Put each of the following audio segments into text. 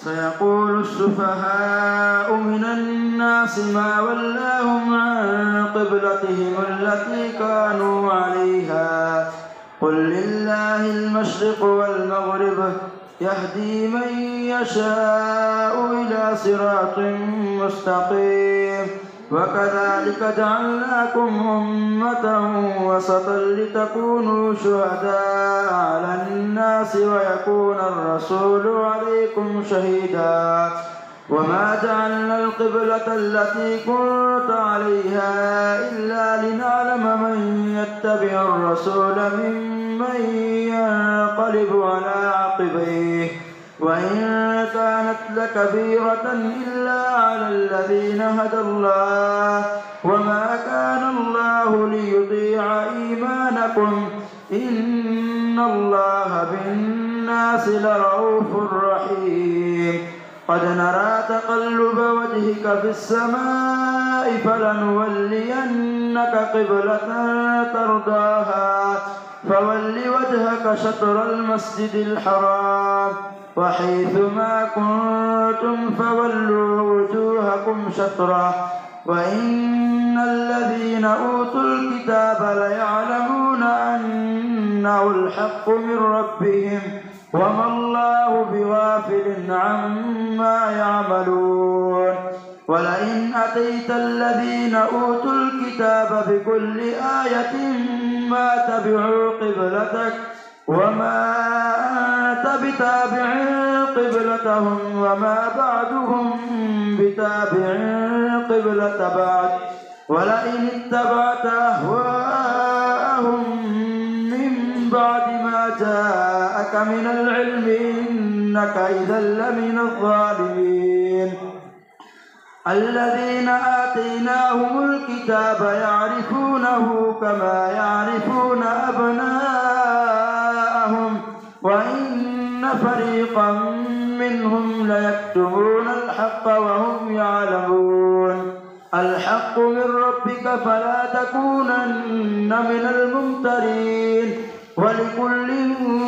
سيقول السفهاء من الناس ما ولاهم عن قبلتهم التي كانوا عليها قل لله المشرق والمغرب يهدي من يشاء إلى صراط مستقيم وكذلك جعلناكم أمة وسطا لتكونوا شهداء على الناس ويكون الرسول عليكم شهيدا وما جعلنا القبلة التي كنت عليها إلا لنعلم من يتبع الرسول ممن ينقلب على عقبيه وإن كانت لكبيرة إلا على الذين هدى الله وما كان الله ليضيع إيمانكم إن الله بالناس لرؤوف رحيم قد نرى تقلب وجهك في السماء فلنولينك قبلة ترضاها فول وجهك شطر المسجد الحرام وحيث ما كنتم فولوا وجوهكم شطره وإن الذين أوتوا الكتاب ليعلمون أنه الحق من ربهم وما الله بغافل عما يعملون ولئن أتيت الذين أوتوا الكتاب بكل آية ما تبعوا قبلتك وما أنت بتابع قبلتهم وما بعدهم بتابع قبلة بعد ولئن اتبعت أهواءهم من بعد ما جاءك من العلم إنك إذا لمن الظالمين الذين آتيناهم الكتاب يعرفونه كما يعرفون أبناءهم وإن فريقا منهم ليكتمون الحق وهم يعلمون الحق من ربك فلا تكونن من الممترين ولكل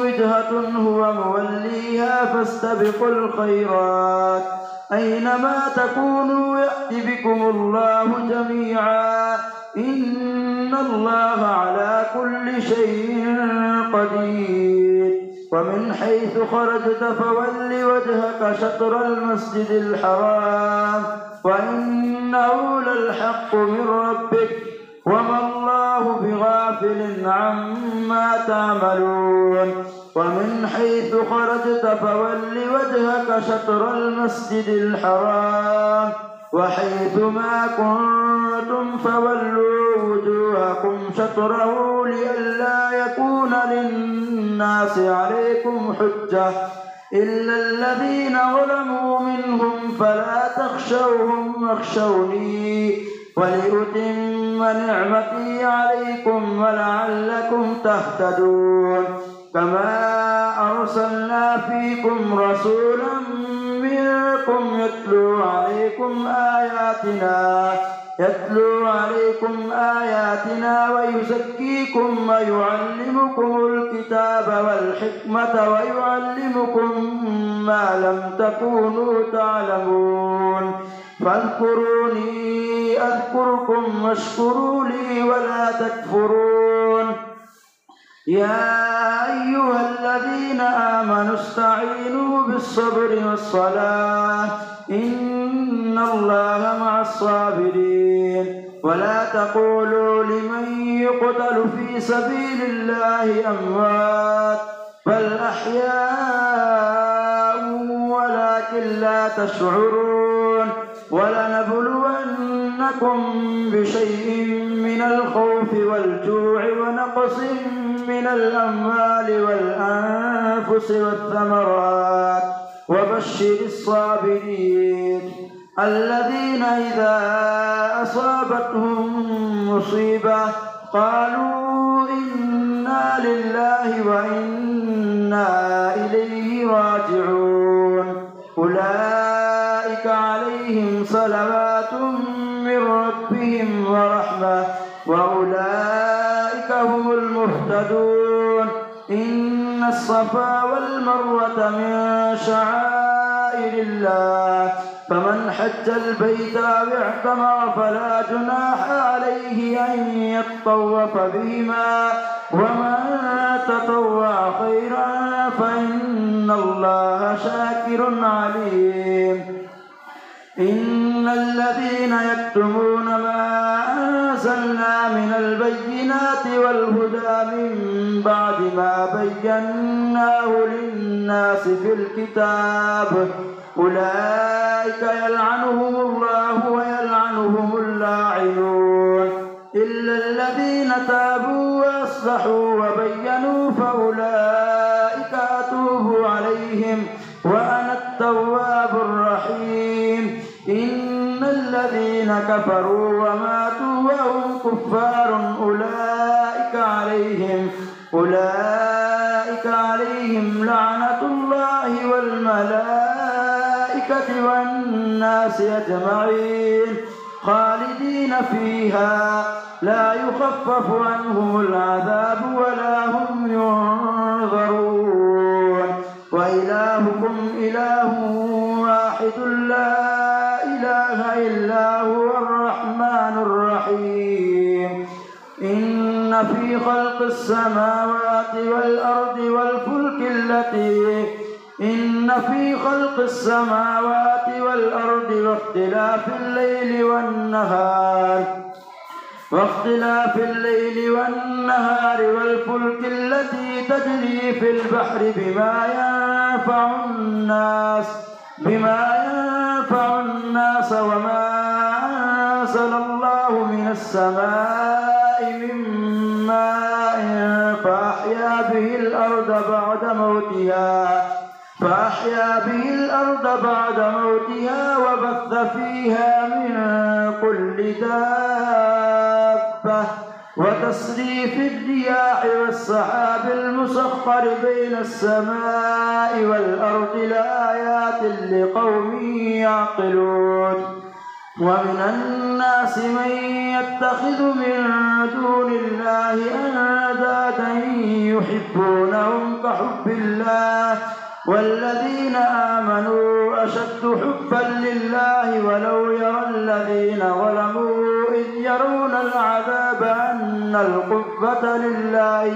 وجهة هو موليها فاستبقوا الخيرات أينما تكونوا يأت بكم الله جميعا إن الله على كل شيء قدير ومن حيث خرجت فول وجهك شطر المسجد الحرام وإنه للحق من ربك وما الله بغافل عما تعملون ومن حيث خرجت فول وجهك شطر المسجد الحرام وحيث ما كنتم فولوا وجوهكم شطره لئلا يكون للناس عليكم حجة إلا الذين ظلموا منهم فلا تخشوهم واخشوني ولأتم نعمتي عليكم ولعلكم تهتدون كما أرسلنا فيكم رسولا منكم يتلو عليكم آياتنا ويزكيكم ويعلمكم الكتاب والحكمة ويعلمكم ما لم تكونوا تعلمون فاذكروني أذكركم واشكروا لي ولا تكفرون يا أيها الذين آمنوا استعينوا بالصبر والصلاة إن الله مع الصابرين ولا تقولوا لمن يقتل في سبيل الله أموات بل أحياء ولكن لا تشعرون ولنبلونكم بشيء من الخوف والجوع ونقص من الأموال والأنفس والثمرات وبشر الصابرين الذين إذا أصابتهم مصيبة قالوا إنا لله وإنا إليه راجعون أولئك عليهم صلوات من ربهم ورحمة وأولئك هم المهتدون إن الصفا والمروة من شعائر الله. فمن حج البيت أو اعتمر فلا جناح عليه أن يطوف بهما، ومن تطوع خيرا فإن الله شاكر عليم. إن الذين يكتمون ما أنزلنا من البينات والهدى من بعد ما بيناه للناس في الكتاب أولئك يلعنهم الله ويلعنهم اللاعنون، إلا الذين تابوا وأصلحوا وبينوا فأولئك أتوب عليهم وأنا التواب الرحيم. إن الذين كفروا وماتوا وهم كفار أولئك عليهم لعنة الله والملائكة والناس أجمعين خالدين فيها لا يخفف عنهم العذاب ولا هم ينظرون. وإلهكم إله واحد لا إله إلا هو الرحمن الرحيم. إن في خلق السماوات والأرض واختلاف الليل والنهار والفلك التي تجري في البحر بما ينفع الناس وما أنزل الله من السماء من ماء فأحيا به الأرض بعد موتها وبث فيها من كل دابة وتصريف الرياح والسحاب المسخر بين السماء والأرض لآيات لقوم يعقلون. ومن الناس من يتخذ من دون الله أندادا يحبونهم كحب الله والذين آمنوا أشد حبا لله ولو يرى الذين ظلموا إذ يرون العذاب أن القوة لله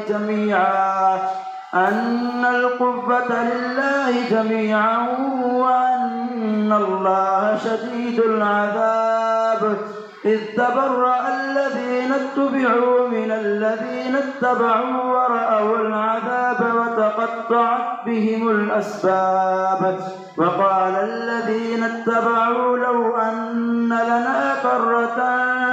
جميعا وأن الله شديد العذاب. إذ تبرأ الذين اتبعوا من الذين اتبعوا ورأوا العذاب وتقطعت بهم الأسباب. وقال الذين اتبعوا لو أن لنا كرة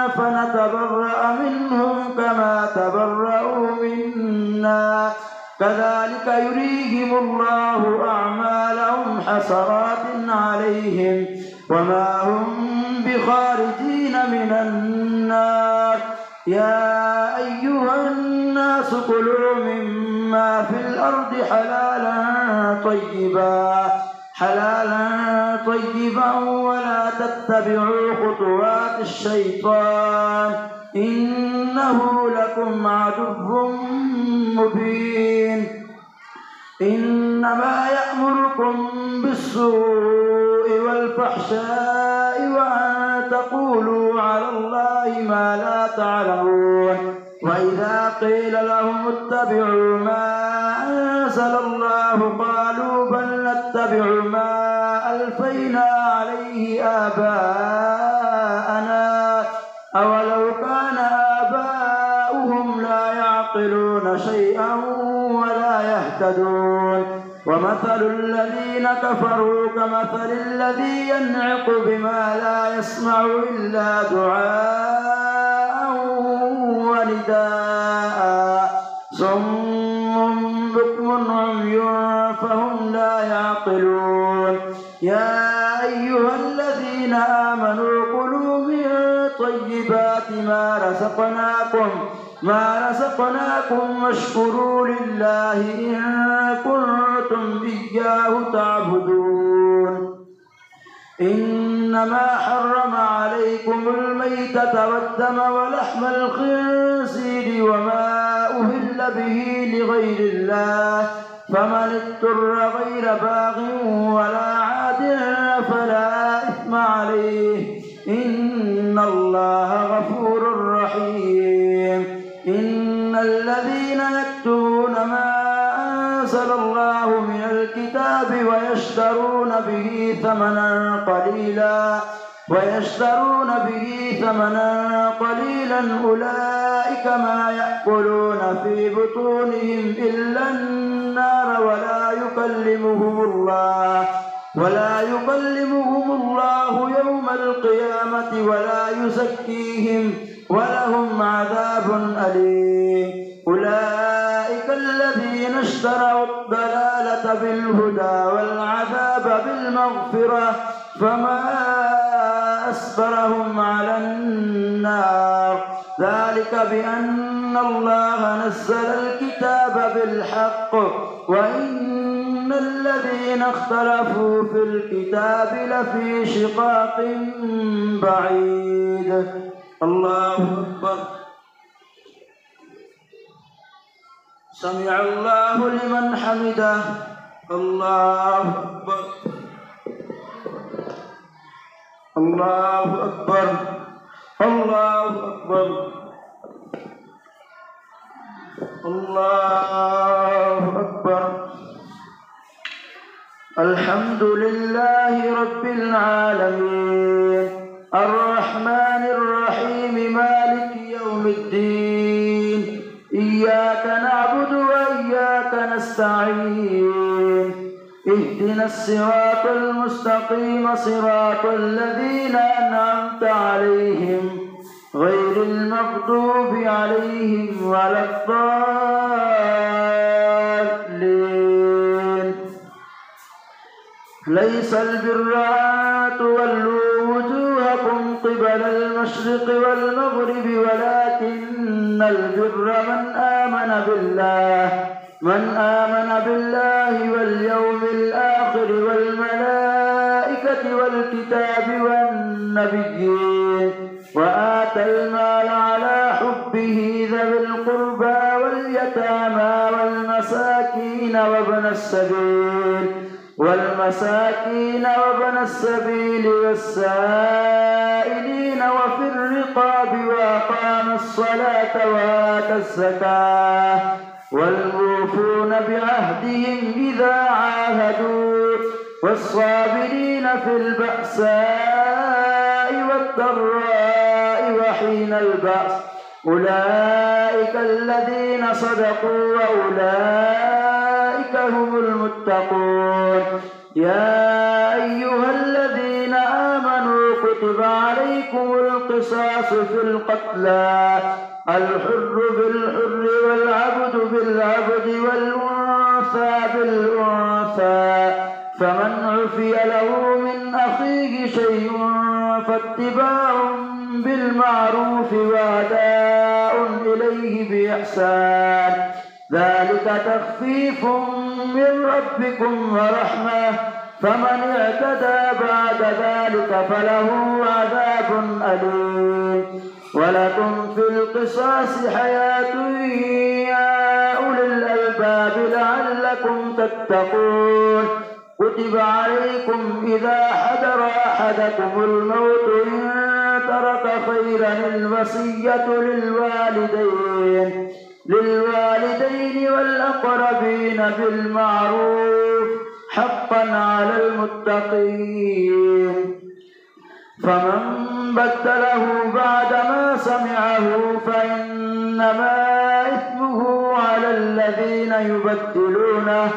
فنتبرأ منهم كما تبرأوا منا كذلك يريهم الله أعمالهم حسرات عليهم وما هم بخارجين من النار. يا أيها الناس كلوا مما في الأرض حلالا طيبا ولا تتبعوا خطوات الشيطان إنه لكم عدو مبين. إنما يأمركم بالسوء والفحشاء وأن تقولوا على الله ما لا تعلمون. وإذا قيل لهم اتبعوا ما أنزل الله قالوا بل نتبع ما ألفينا عليه آباءنا أولو كان آباؤهم لا يعقلون شيئا ولا يهتدون. ومثل الذين كفروا كمثل الذي ينعق بما لا يسمع إلا دعاء ونداء صم بكم عمي فهم لا يعقلون. يا أيها الذين آمنوا كلوا من طيبات ما رزقناكم واشكروا لله إن كنتم إياه تعبدون. إنما حرم عليكم الميتة والدم ولحم الخنزير وما أهل به لغير الله فمن اضطر غير باغ ولا عاد ويشترون به ثمنا قليلا أولئك ما يأكلون في بطونهم إلا النار ولا يكلمهم الله يوم القيامة ولا يزكيهم ولهم عذاب أليم. أولئك الذين اشتروا الضلالة بالهدى والعذاب بالمغفرة فما أصبرهم على النار. ذلك بأن الله نزل الكتاب بالحق وإن الذين اختلفوا في الكتاب لفي شقاق بعيد. الله أكبر. سمع الله لمن حمده. الله أكبر. الله أكبر. الله أكبر. الله أكبر. الحمد لله رب العالمين الرحمن الرحيم مالك يوم الدين إياك نعبد وإياك نستعين اهدنا الصراط المستقيم صراط الذين أنعمت عليهم غير المغضوب عليهم ولا الضالين. ليس البر أن تولوا وجوهكم قبل المشرق والمغرب ولكن البر من آمن بالله واليوم الآخر والملائكة والكتاب والنبيين وآتى المال على حبه ذوي القربى واليتامى والمساكين وابن السبيل والسائلين وفي الرقاب وأقام الصلاة وآتى الزكاة والموفون بعهدهم إذا عاهدوا والصابرين في البأساء والضراء وحين البأس أولئك الذين صدقوا وأولئك هم المتقون. يا أيها الذين آمنوا كتب عليكم القصاص في القتلى الحر بالحر والعبد بالعبد والأنثى بالأنثى فمن عفي له من أخيه شيء فاتباع بالمعروف وأداء إليه بإحسان ذلك تخفيف من ربكم ورحمة فمن اعتدى بعد ذلك فله عذاب أليم. ولكم في القصاص حياة يا أولي الألباب لعلكم تتقون. كتب عليكم إذا حضر أحدكم الموت إن ترك خيرا الوصية للوالدين والأقربين بالمعروف حقا على المتقين. فمن بدله بعدما سمعه فإنما إثمه على الذين يبدلونه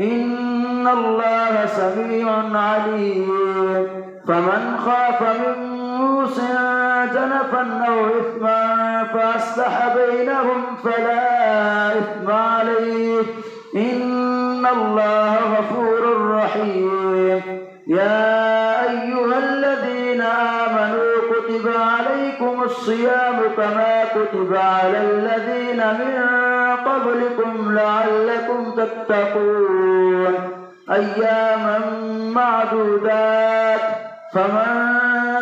إن الله سميع عليم. فمن خاف من موص جنفا أو إثما فأصلح بينهم فلا إثم عليه إن الله غفور رحيم. يا أيها الذين آمنوا كتب عليكم الصيام كما كتب على الذين من قبلكم لعلكم تتقون. أياما معدودات فمن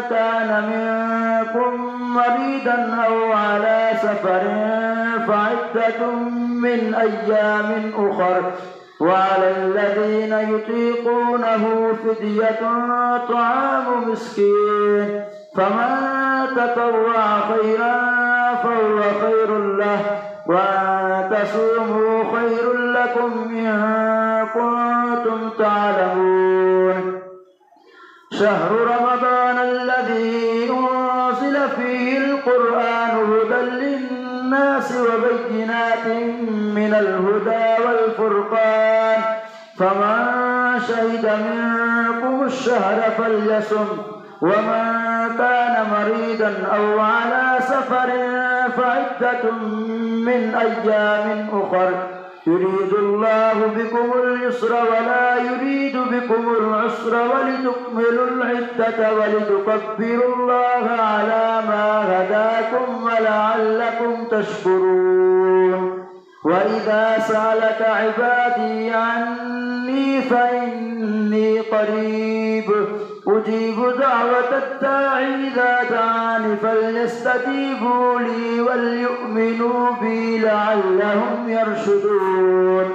كان منكم مريضا أو على سفر فعدة من أيام أخر وعلى الذين يطيقونه فدية طعام مسكين فمن تطوع خيرا فهو خير له وأن تصوموا خير لكم إن كنتم تعلمون. شهر رمضان الذي أنزل فيه القرآن هدى للناس وبينات من الهدى والفرقان فمن شهد منكم الشهر فليصم ومن كان مريضا أو على سفر فعدة من أيام أخر يريد الله بكم اليسر ولا يريد بكم العسر ولتكملوا العدة ولتكبروا الله على ما هداكم ولعلكم تشكرون. وإذا سألك عبادي عني فإني قريب أجيب دعوة الداعي إذا دعاني فليستجيبوا لي وليؤمنوا بي لعلهم يرشدون.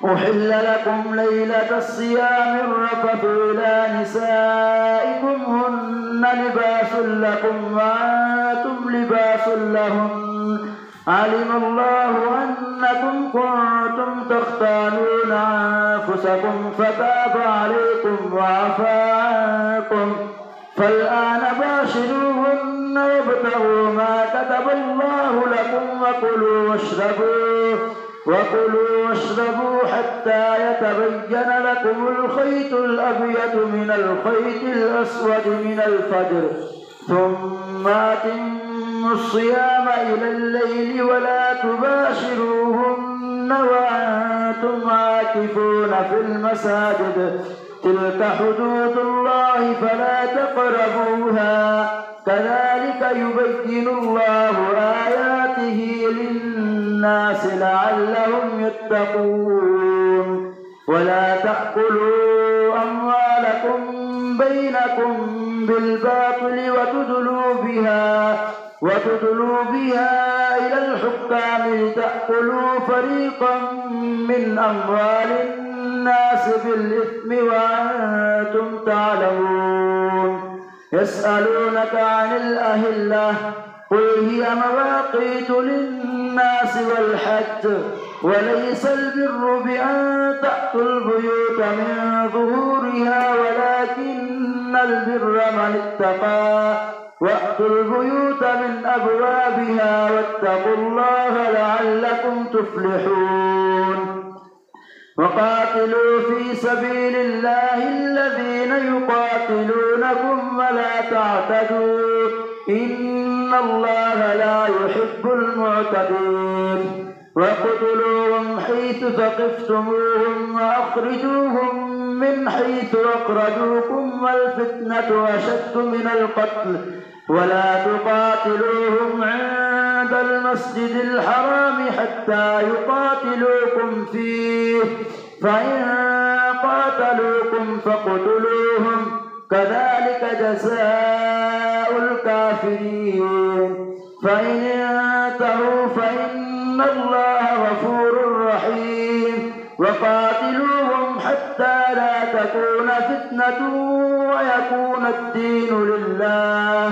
أحل لكم ليلة الصيام الرفث إلى نسائكم هن لباس لكم وأنتم لباس لهن علم الله أنكم كنتم تختانون أنفسكم فتاب عليكم وعفى عنكم فالآن باشروهن وابتغوا ما كتب الله لكم وكلوا واشربوا حتى يتبين لكم الخيط الأبيض من الخيط الأسود من الفجر ثم أتموا الصيام إلى الليل ولا تباشروهن وأنتم عاكفون في المساجد تلك حدود الله فلا تقربوها كذلك يبين الله آياته للناس لعلهم يتقون. ولا تأكلوا أموالكم بينكم بالباطل وتدلوا بها إلى الحكام لتأكلوا فريقا من أموال الناس بالإثم وأنتم تعلمون. يسألونك عن الأهلة قل هي مواقيت للناس والحج وليس البر بأن تأتوا البيوت من ظهورها ولكن البر من اتقى وأتوا البيوت من أبوابها واتقوا الله لعلكم تفلحون. وقاتلوا في سبيل الله الذين يقاتلونكم ولا تعتدوا إن الله لا يحب المعتدين. وقتلوهم حيث ثقفتموهم وأخرجوهم من حيث أخرجوكم والفتنة أشد من القتل ولا تقاتلوهم عند المسجد الحرام حتى يقاتلوكم فيه فإن قاتلوكم فاقتلوهم كذلك جزاء الكافرين. فإن انتهوا فإن الله غفور رحيم. وقاتلوهم حتى لا تكون فتنة ويكون الدين لله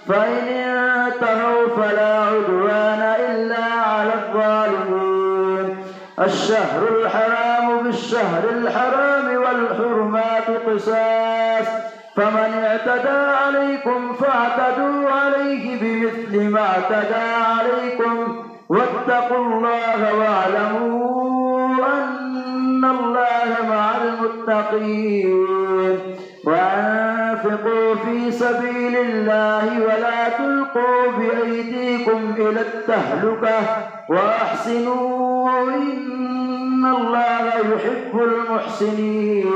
فإن انتهوا فلا عدوان إلا على الظالمين. الشهر الحرام بالشهر الحرام والحرمات قصاص فمن اعتدى عليكم فاعتدوا عليه بمثل ما اعتدى عليكم واتقوا الله واعلموا أن الله مع المتقين. وأنفقوا في سبيل الله ولا تلقوا بأيديكم إلى التهلكة وأحسنوا إن الله يحب المحسنين.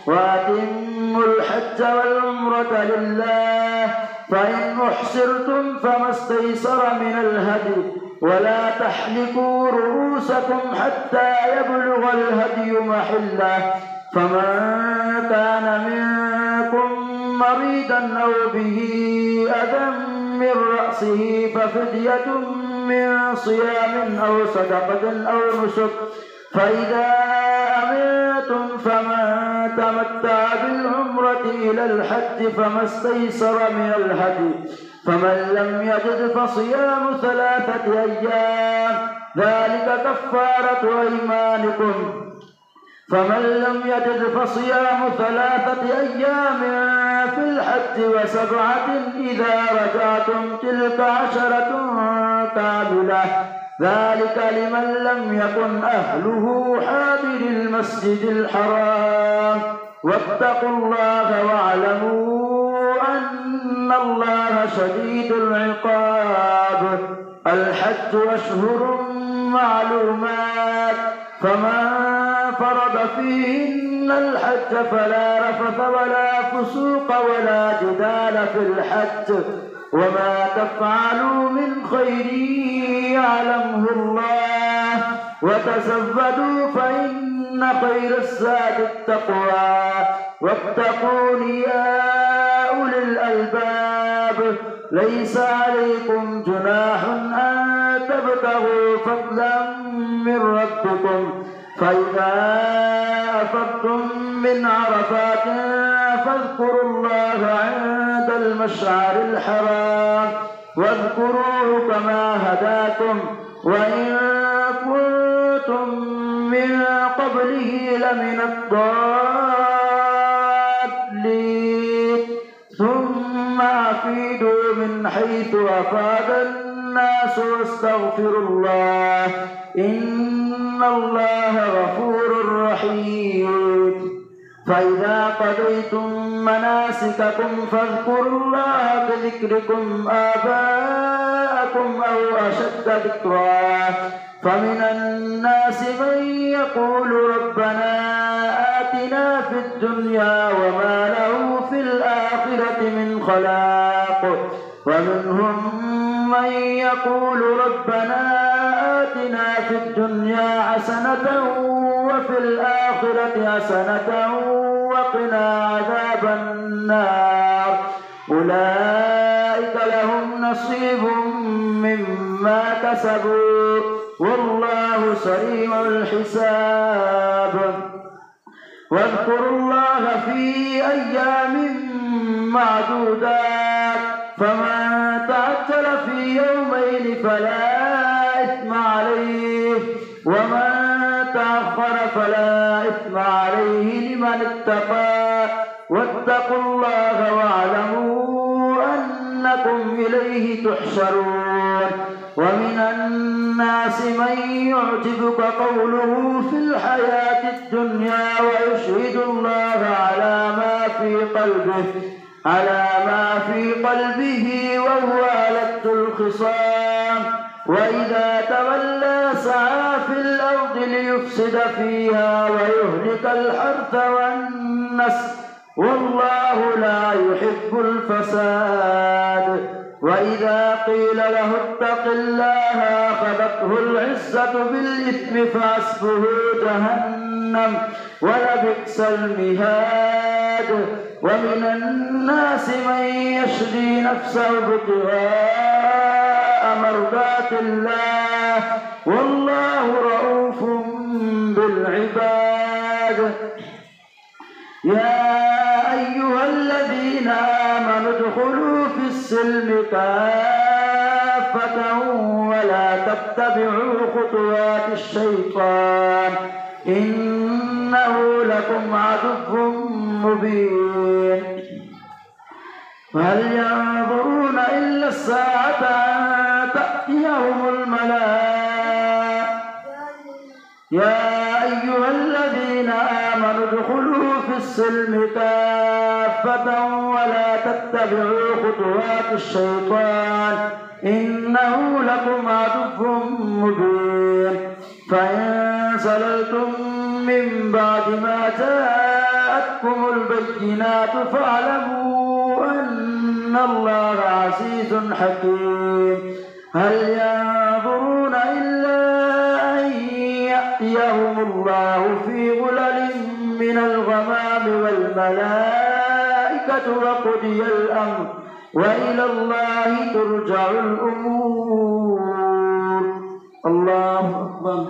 وأتموا الحج والعمرة لله فإن أحصرتم فما استيسر من الهدي ولا تحلقوا رؤوسكم حتى يبلغ الهدي محله فمن كان منكم مريضا أو به أذى من رأسه ففدية من صيام أو صدقة أو نسك فإذا أمنتم فمن تمتع بالعمرة إلى الحج فما استيسر من الهدي فمن لم يجد فصيام 3 أيام ذلك كفارة أيمانكم فمن لم يجد فصيام 3 أيام في الحج و7 إذا رجعتم تلك 10 كاملة ذلك لمن لم يكن أهله حاضر المسجد الحرام واتقوا الله واعلموا أن الله شديد العقاب. الحج أشهر معلومات فمن فرض فيهن الحج فلا رفث ولا فسوق ولا جدال في الحج وما تفعلوا من خير يعلمه الله وتزودوا فإن خير الزاد التقوى واتقون يا أولي الألباب. ليس عليكم جناح أن تبتغوا فضلا من ربكم فإذا أفضتم من عرفات فاذكروا الله عند المشعر الحرام واذكروه كما هداكم وإن كنتم من قبله لمن الضالين. ثم أفيدوا من حيث أفاد الناس واستغفروا الله إن الله غفور رحيم. فإذا قضيتم مناسككم فاذكروا الله كذكركم آباءكم أو أشد ذكرا فمن الناس من يقول ربنا آتنا في الدنيا وما له في الآخرة من خلاق ومنهم من يقول ربنا آتنا في الدنيا حسنة وفي الآخرة حسنة وقنا عذاب النار. أولئك لهم نصيب مما كسبوا والله سريع الحساب. واذكروا الله في أيام معدودات فمن تعجل في يومين فلا إثم عليه ومن تأخر فلا إثم عليه لمن اتقى واتقوا الله واعلموا أنكم إليه تحشرون. ومن الناس من يعجبك قوله في الحياة الدنيا ويشهد الله على ما في قلبه وهو ألد الخصام وإذا تولى سعى في الأرض ليفسد فيها ويهلك الحرث والنسل والله لا يحب الفساد. وإذا قيل له اتق الله أخذته العزة بالإثم فحسبه جهنم ولبئس المهاد. ومن الناس من يشري نفسه ابتغاء مرضات الله والله رؤوف بالعباد. يا أيها الذين آمنوا ادخلوا في السلم كافة ولا تتبعوا خطوات الشيطان إنه لكم عدو مبين. هل ينظرون إلا الساعة أن تأتيهم الملائكة يا أيها الذين آمنوا ادخلوا في السلم كافة ولا تتبعوا خطوات الشيطان إنه لكم عدو مبين. فإن زللتم من بعد ما جاءتكم البينات فاعلموا أن الله عزيز حكيم. هل ينظرون إلا أن يأتيهم الله في ظلل من الغمام والملائكة وقضي الأمر وإلى الله ترجع الأمور. الله أكبر.